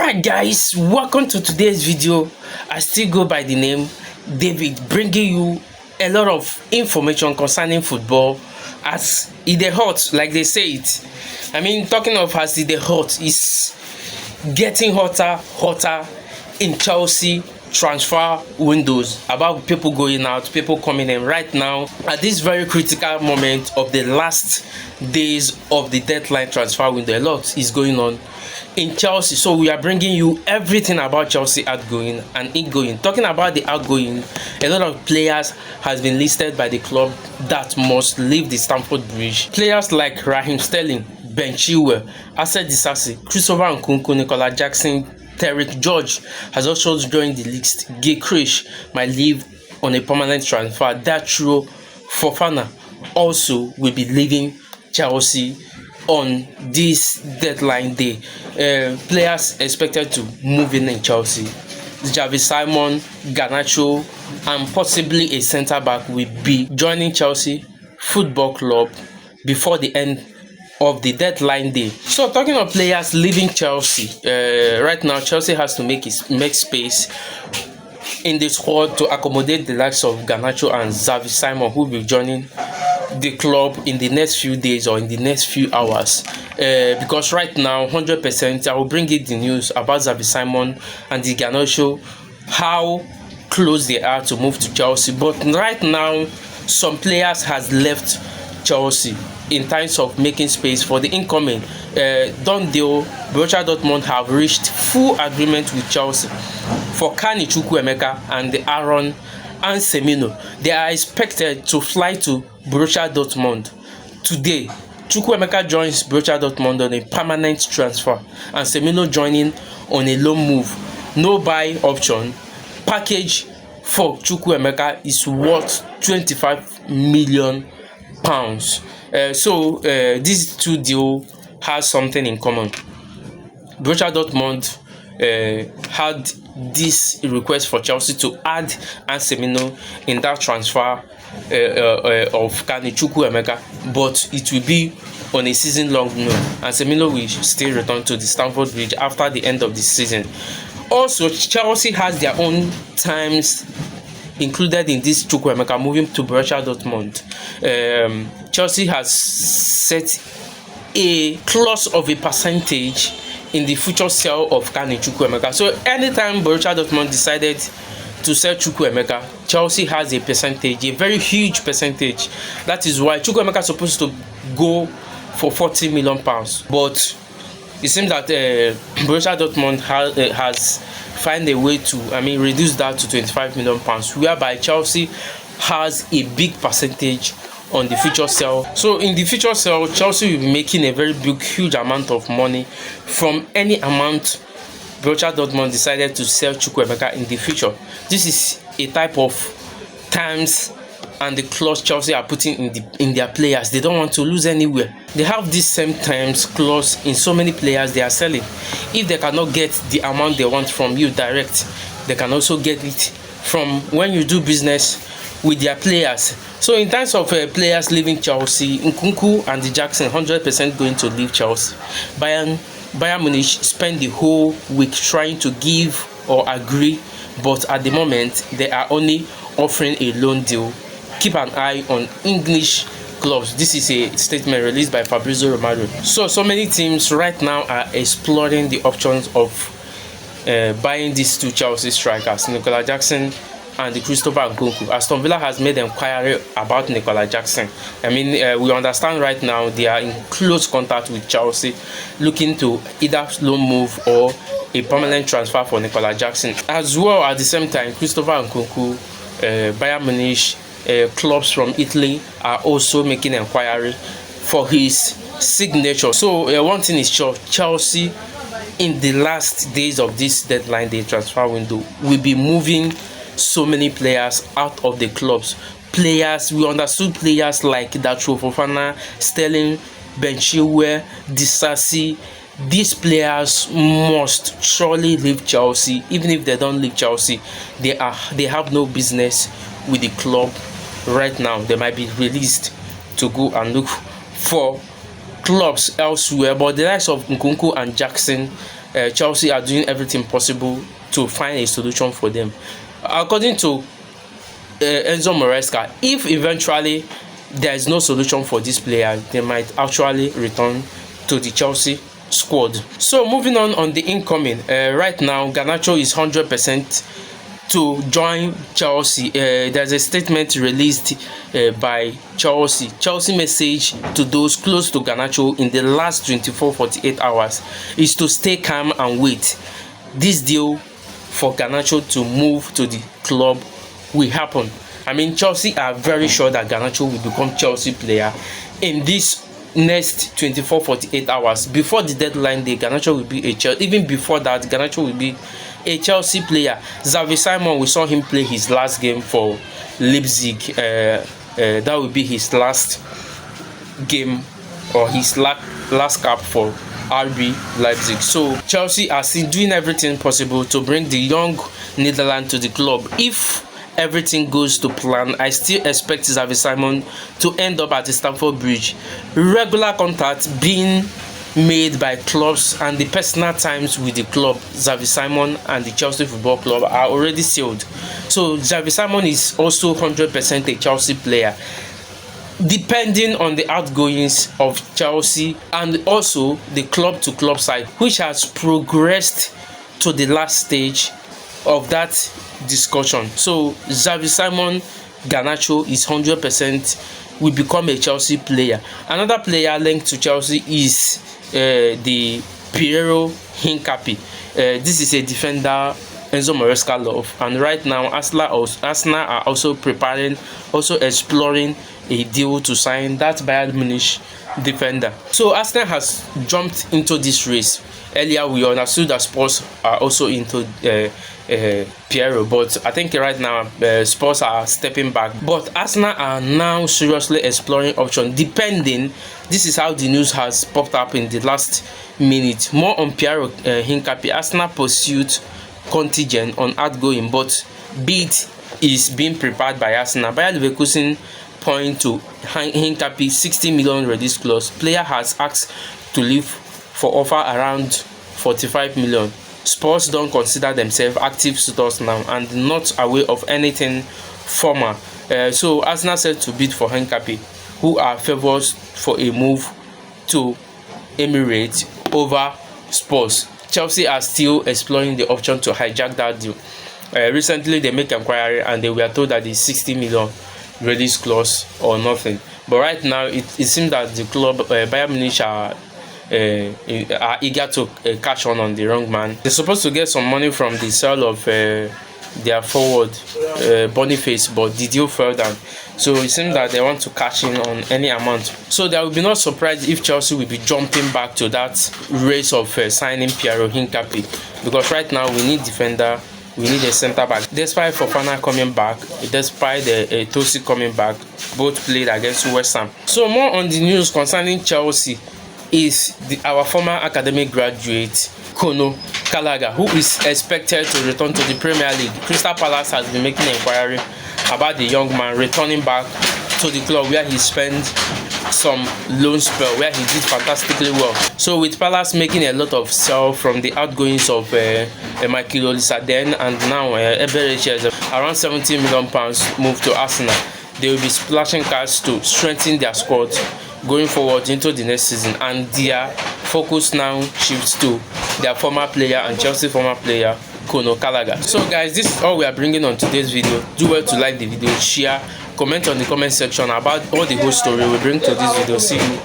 Alright guys, welcome to today's video. I still go by the name David, bringing you a lot of information concerning football as it dey hot, like they say it. I mean, talking of as it dey hot, is getting hotter in Chelsea transfer windows, about people going out, people coming in right now at this very critical moment of the last days of the deadline transfer window. A lot is going on in Chelsea, so we are bringing you everything about Chelsea outgoing and ingoing. Talking about the outgoing, a lot of players has been listed by the club that must leave the Stamford Bridge. Players like Raheem Sterling, Ben Chilwell, Asset Disasi, Christopher Nkunku, Nicola Jackson, Derek George has also joined the list. Gallagher might leave on a permanent transfer. Garnacho Fofana also will be leaving Chelsea on this deadline day. Players expected to move in Chelsea: Xavi Simon, Garnacho, and possibly a centre back will be joining Chelsea Football Club before the end of the deadline day. So talking of players leaving Chelsea, right now Chelsea has to make space in the squad to accommodate the likes of Garnacho and Xavi Simon, who will be joining the club in the next few days or in the next few hours. Because right now 100% I will bring you the news about Xavi Simon and the Garnacho, how close they are to move to Chelsea. But right now some players has left Chelsea in terms of making space for the incoming. Done deal, Borussia Dortmund have reached full agreement with Chelsea for Kani Chukwuemeka and Aaron and Semino. They are expected to fly to Borussia Dortmund today. Chukwuemeka joins Borussia Dortmund on a permanent transfer and Semino joining on a loan move. No buy option. Package for Chukwuemeka is worth £25 million. So these two deals has something in common. Borussia Dortmund had this request for Chelsea to add Semino in that transfer of Kani Chukwuemeka, but it will be on a season-long loan, and Semino will still return to the Stamford Bridge after the end of the season. Also, Chelsea has their own times included in this Chukwuemeka moving to Borussia Dortmund. Chelsea has set a clause of a percentage in the future sale of Kani Chukwuemeka. So anytime Borussia Dortmund decided to sell Chukwuemeka, Chelsea has a percentage, a very huge percentage. That is why Chukwuemeka is supposed to go for £40 million, but it seems that Borussia Dortmund has find a way to, reduce that to £25 million, whereby Chelsea has a big percentage on the future sale. So in the future sale, Chelsea will be making a very big, huge amount of money from any amount Borussia Dortmund decided to sell Chukwuemeka in the future. This is a type of terms and the clause Chelsea are putting in their players. They don't want to lose anywhere. They have this same terms clause in so many players they are selling. If they cannot get the amount they want from you direct, they can also get it from when you do business with their players. So in terms of players leaving Chelsea, Nkunku and the Jackson 100% going to leave Chelsea. Bayern Munich spent the whole week trying to give or agree, but at the moment they are only offering a loan deal. Keep an eye on English clubs. This is a statement released by Fabrizio Romano. So many teams right now are exploring the options of buying these two Chelsea strikers, Nicola Jackson and the Christopher Nkunku. Aston Villa has made inquiry about Nicola Jackson. We understand right now they are in close contact with Chelsea, looking to either loan move or a permanent transfer for Nicola Jackson. As well, at the same time, Christopher Nkunku, Bayern Munich, clubs from Italy are also making inquiry for his signature. So one thing is sure, Chelsea in the last days of this deadline day transfer window will be moving so many players out of the clubs. Players, we understood players like Garnacho Fofana, Sterling, Ben Chilwell, Disasi. These players must surely leave Chelsea. Even if they don't leave Chelsea, they have no business with the club right now. They might be released to go and look for clubs elsewhere. But the likes of Nkunku and Jackson, Chelsea are doing everything possible to find a solution for them. According to Enzo Maresca, if eventually there is no solution for this player, they might actually return to the Chelsea squad. So moving on the incoming, right now Garnacho is 100% to join Chelsea. There's a statement released by Chelsea. Chelsea message to those close to Garnacho in the last 24-48 hours is to stay calm and wait. This deal for Garnacho to move to the club will happen. I mean, Chelsea are very sure that Garnacho will become Chelsea player in this next 24-48 hours. Before the deadline day, Garnacho will be a Chelsea. Even before that, Garnacho will be a Chelsea player. Xavi Simon, we saw him play his last game for Leipzig. That will be his last game or his last cap for RB Leipzig. So Chelsea are still doing everything possible to bring the young Netherlands to the club. If everything goes to plan, I still expect Xavi Simon to end up at the Stamford Bridge. Regular contact being made by clubs, and the personal times with the club, Xavi Simon and the Chelsea Football Club, are already sealed. So Xavi Simon is also 100% a Chelsea player, depending on the outgoings of Chelsea and also the club to club side, which has progressed to the last stage of that discussion. So Xavi Simon, Garnacho is 100% will become a Chelsea player. Another player linked to Chelsea is the Piero Hincapié. This is a defender Enzo Maresca love, and right now Arsenal are also preparing, also exploring a deal to sign that Bayern Munich defender. So Arsenal has jumped into this race. Earlier we understood that Spurs are also into Piero, but I think right now Spurs are stepping back. But Arsenal are now seriously exploring options. Depending, this is how the news has popped up in the last minute. More on Piero Hincapié. Arsenal pursued contingent on outgoing, but bid is being prepared by Arsenal. Bayer Leverkusen point to Hincapié 60 million release clause. Player has asked to leave for offer around 45 million. Spurs don't consider themselves active suitors now and not aware of anything formal. So Arsenal said to bid for Hincapié, who are favors for a move to Emirates over Spurs. Chelsea are still exploring the option to hijack that deal. Recently they make inquiry and they were told that the 60 million release clause or nothing. But right now it seems that the club Bayern Munich are eager to cash on the wrong man. They're supposed to get some money from the sale of their forward Boniface, but the deal fell down. So it seems that they want to cash in on any amount. So there will be no surprise if Chelsea will be jumping back to that race of signing Piero Hincapié, because right now we need defender, we need a centre back. Despite Fofana coming back, despite Tosi coming back, both played against West Ham. So more on the news concerning Chelsea is our former academic graduate Gallagher, who is expected to return to the Premier League. Crystal Palace has been making inquiry about the young man returning back to the club where he spent some loan spell, where he did fantastically well. So with Palace making a lot of sell from the outgoings of Michael Olise and now Eberechi, around £70 million moved to Arsenal, they will be splashing cash to strengthen their squad going forward into the next season, and their focus now shifts to their former player and Chelsea former player Gallagher. So guys, this is all we are bringing on today's video. Do well to like the video, share, comment on the comment section about all the whole story we bring to this video. See you